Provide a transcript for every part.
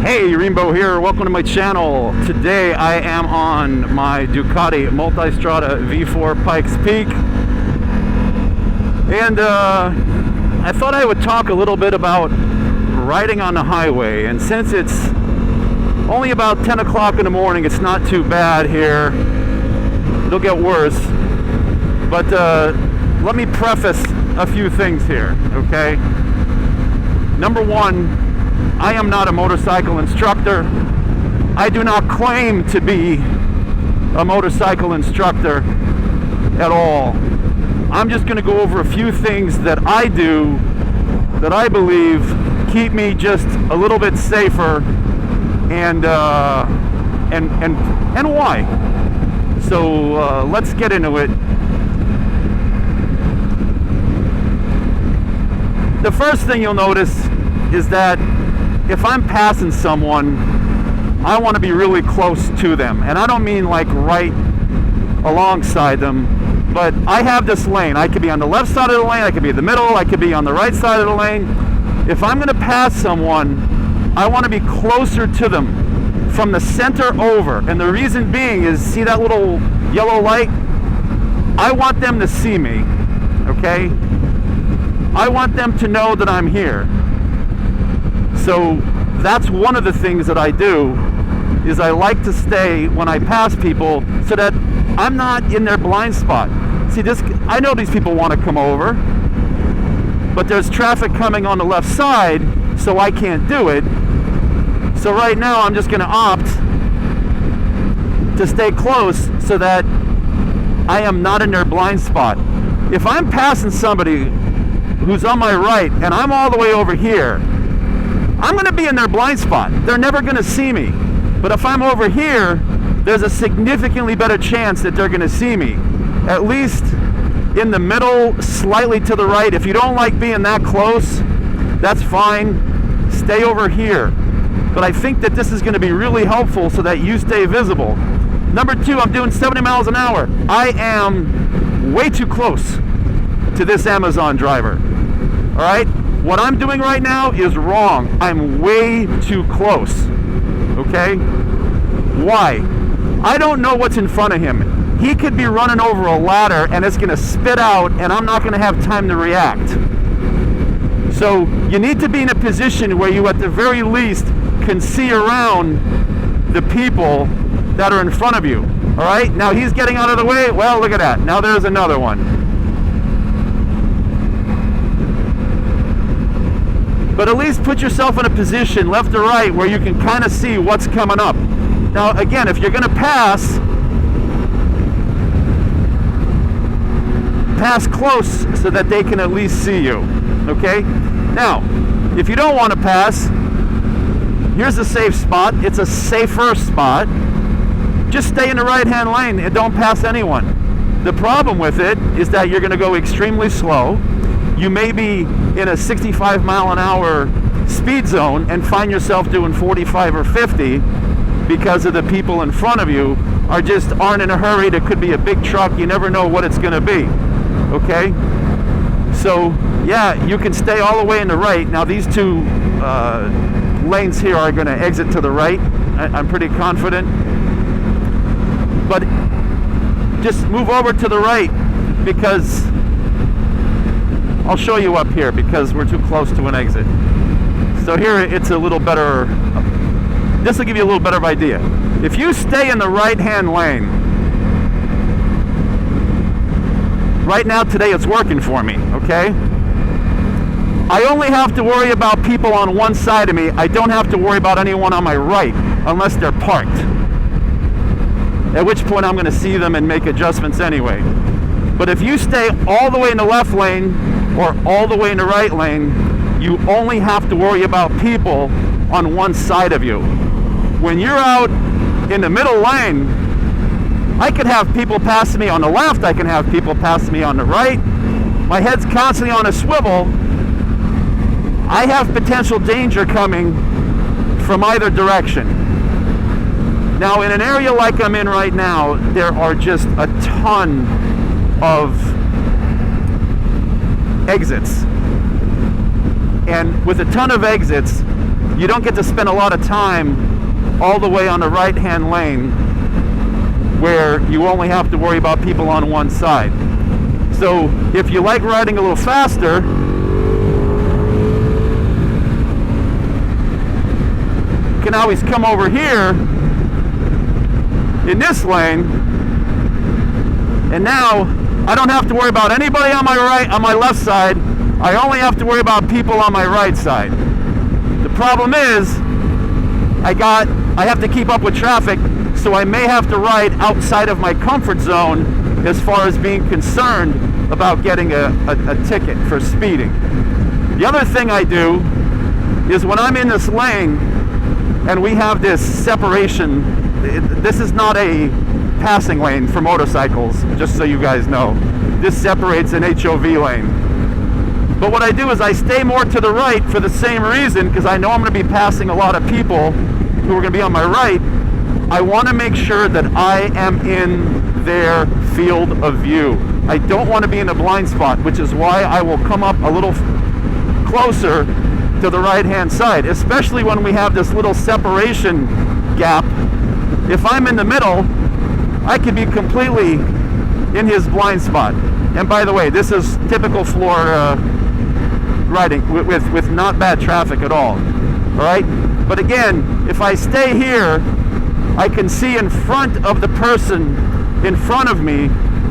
Hey, Rainbow here. Welcome to my channel. Today I am on my Ducati Multistrada V4 Pikes Peak, and I thought I would talk a little bit about riding on the highway. And since it's only about 10 o'clock in the morning, it's not too bad here. It'll get worse, but let me preface a few things here, okay? Number one, I am not a motorcycle instructor. I do not claim to be a motorcycle instructor at all. I'm just going to go over a few things that I do that I believe keep me just a little bit safer, and why. So let's get into it. The first thing you'll notice is that if I'm passing someone, I want to be really close to them. And I don't mean like right alongside them, but I have this lane. I could be on the left side of the lane, I could be in the middle, I could be on the right side of the lane. If I'm going to pass someone, I want to be closer to them from the center over. And the reason being is, see that little yellow light? I want them to see me, okay? I want them to know that I'm here. So that's one of the things that I do, is I like to stay when I pass people so that I'm not in their blind spot. See, I know these people want to come over, but there's traffic coming on the left side, so I can't do it. So right now I'm just going to opt to stay close so that I am not in their blind spot. If I'm passing somebody who's on my right and I'm all the way over here, I'm going to be in their blind spot. They're never going to see me. But if I'm over here, there's a significantly better chance that they're going to see me. At least in the middle, slightly to the right. If you don't like being that close, that's fine. Stay over here. But I think that this is going to be really helpful so that you stay visible. Number two, I'm doing 70 miles an hour. I am way too close to this Amazon driver. All right? What I'm doing right now is wrong. I'm way too close, okay? Why? I don't know what's in front of him. He could be running over a ladder and it's gonna spit out and I'm not gonna have time to react. So you need to be in a position where you at the very least can see around the people that are in front of you, all right? Now he's getting out of the way. Well, look at that. Now there's another one. But at least put yourself in a position, left or right, where you can kind of see what's coming up. Now, again, if you're going to pass close so that they can at least see you, okay? Now, if you don't want to pass, here's a safe spot. It's a safer spot. Just stay in the right-hand lane and don't pass anyone. The problem with it is that you're going to go extremely slow. You may be in a 65 mile an hour speed zone and find yourself doing 45 or 50 because of the people in front of you aren't in a hurry. There could be a big truck. You never know what it's going to be. Okay? So, yeah, you can stay all the way in the right. Now, these two lanes here are going to exit to the right. I'm pretty confident. But just move over to the right, because I'll show you up here because we're too close to an exit. So here it's a little better. This will give you a little better of idea. If you stay in the right-hand lane, right now today it's working for me, okay? I only have to worry about people on one side of me. I don't have to worry about anyone on my right unless they're parked. At which point I'm going to see them and make adjustments anyway. But if you stay all the way in the left lane or all the way in the right lane, you only have to worry about people on one side of you. When you're out in the middle lane, I could have people pass me on the left, I can have people pass me on the right. My head's constantly on a swivel. I have potential danger coming from either direction. Now, in an area like I'm in right now, there are just a ton of exits. And with a ton of exits, you don't get to spend a lot of time all the way on the right-hand lane where you only have to worry about people on one side. So if you like riding a little faster, you can always come over here in this lane, and now I don't have to worry about anybody on my left side. I only have to worry about people on my right side. The problem is I have to keep up with traffic, so I may have to ride outside of my comfort zone as far as being concerned about getting a ticket for speeding. The other thing I do is when I'm in this lane and we have this separation, this is not a passing lane for motorcycles, just so you guys know. This separates an HOV lane. But what I do is I stay more to the right for the same reason, because I know I'm going to be passing a lot of people who are going to be on my right. I want to make sure that I am in their field of view. I don't want to be in a blind spot, which is why I will come up a little closer to the right-hand side, especially when we have this little separation gap. If I'm in the middle, I could be completely in his blind spot. And by the way, this is typical Florida riding with not bad traffic at all. All right? But again, if I stay here, I can see in front of the person in front of me,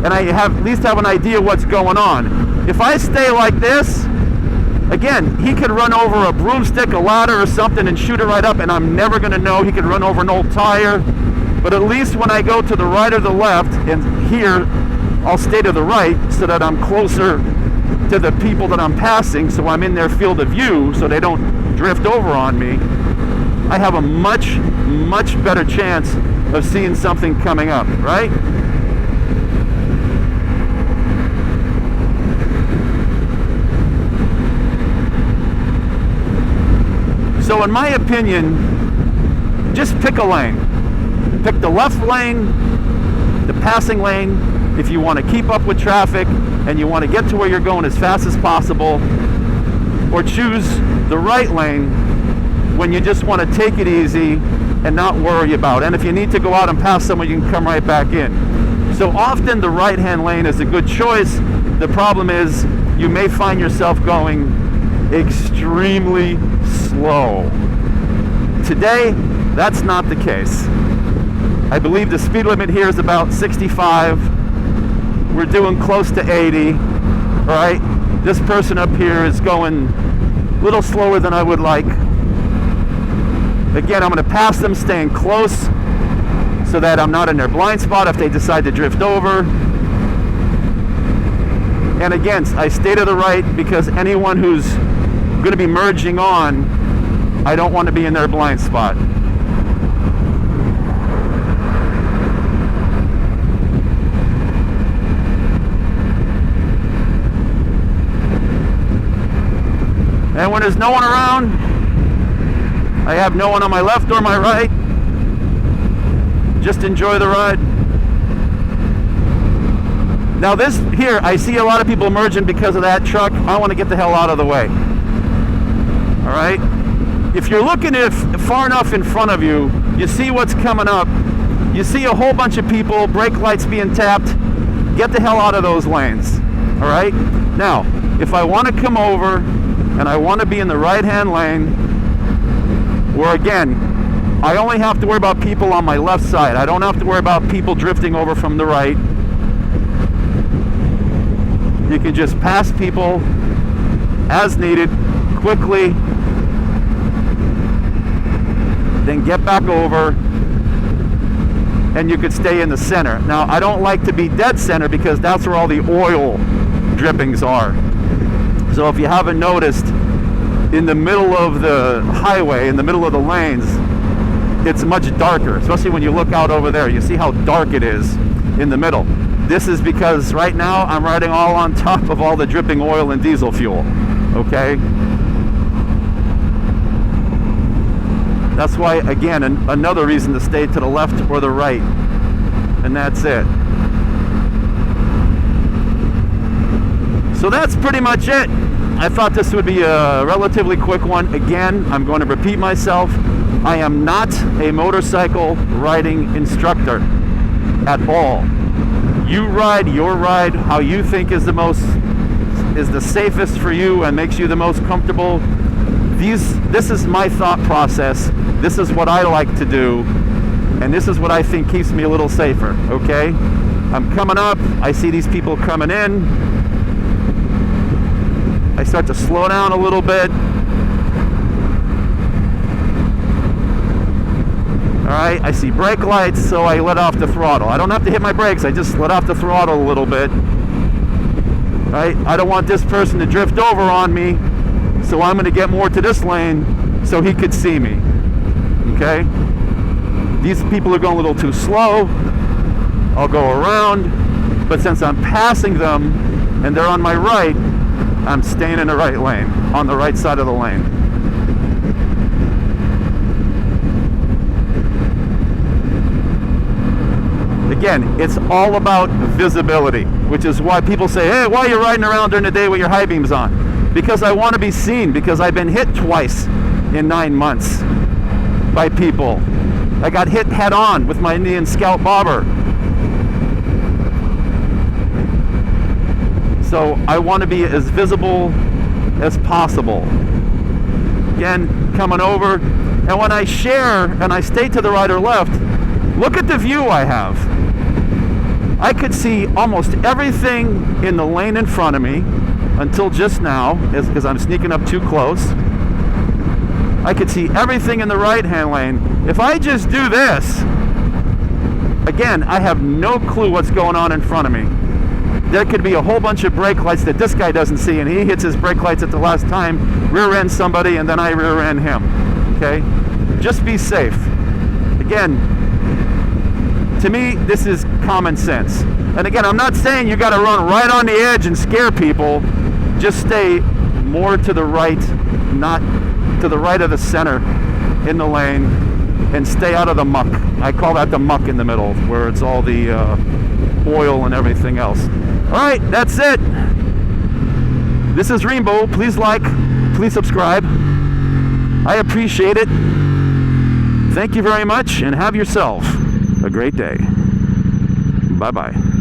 and I at least have an idea what's going on. If I stay like this, again, he could run over a broomstick, a ladder or something and shoot it right up, and I'm never going to know. He could run over an old tire. But at least when I go to the right or the left, and here I'll stay to the right so that I'm closer to the people that I'm passing, so I'm in their field of view so they don't drift over on me. I have a much, much better chance of seeing something coming up, right? So in my opinion, just pick a lane. Pick the left lane, the passing lane, if you want to keep up with traffic and you want to get to where you're going as fast as possible, or choose the right lane when you just want to take it easy and not worry about it. And if you need to go out and pass someone, you can come right back in. So often the right-hand lane is a good choice. The problem is you may find yourself going extremely slow. Today, that's not the case. I believe the speed limit here is about 65. We're doing close to 80. All right? This person up here is going a little slower than I would like. Again, I'm going to pass them staying close so that I'm not in their blind spot if they decide to drift over. And again, I stay to the right because anyone who's going to be merging on, I don't want to be in their blind spot. And when there's no one around, I have no one on my left or my right. Just enjoy the ride. Now this here, I see a lot of people merging because of that truck. I want to get the hell out of the way. All right? If you're looking far enough in front of you, you see what's coming up. You see a whole bunch of people, brake lights being tapped. Get the hell out of those lanes. All right? Now, if I want to come over and I want to be in the right-hand lane, where again, I only have to worry about people on my left side. I don't have to worry about people drifting over from the right. You can just pass people as needed, quickly, then get back over, and you could stay in the center. Now, I don't like to be dead center because that's where all the oil drippings are. So if you haven't noticed, in the middle of the highway, in the middle of the lanes, it's much darker, especially when you look out over there. You see how dark it is in the middle. This is because right now I'm riding all on top of all the dripping oil and diesel fuel, okay? That's why, again, another reason to stay to the left or the right, and that's it. So that's pretty much it. I thought this would be a relatively quick one. Again, I'm going to repeat myself. I am not a motorcycle riding instructor at all. You ride your ride how you think is the safest for you and makes you the most comfortable. This is my thought process. This is what I like to do, and this is what I think keeps me a little safer. Okay? I'm coming up. I see these people coming in. I start to slow down a little bit. Alright, I see brake lights, so I let off the throttle. I don't have to hit my brakes, I just let off the throttle a little bit. Right? I don't want this person to drift over on me, so I'm going to get more to this lane so he could see me. Okay? These people are going a little too slow. I'll go around, but since I'm passing them and they're on my right, I'm staying in the right lane, on the right side of the lane. Again, it's all about visibility, which is why people say, hey, why are you riding around during the day with your high beams on? Because I want to be seen, because I've been hit twice in 9 months by people. I got hit head on with my Indian Scout bobber. So I want to be as visible as possible. Again, coming over, and when I share and I stay to the right or left, look at the view I have. I could see almost everything in the lane in front of me until just now, because I'm sneaking up too close. I could see everything in the right-hand lane. If I just do this, again, I have no clue what's going on in front of me. There could be a whole bunch of brake lights that this guy doesn't see, and he hits his brake lights at the last time, rear-end somebody, and then I rear-end him. Okay? Just be safe. Again, to me, this is common sense. And again, I'm not saying you got to run right on the edge and scare people. Just stay more to the right, not to the right of the center in the lane, and stay out of the muck. I call that the muck in the middle, where it's all the oil and everything else. All right, that's it. This is Rainbow. Please like, please subscribe. I appreciate it. Thank you very much, and have yourself a great day. Bye-bye.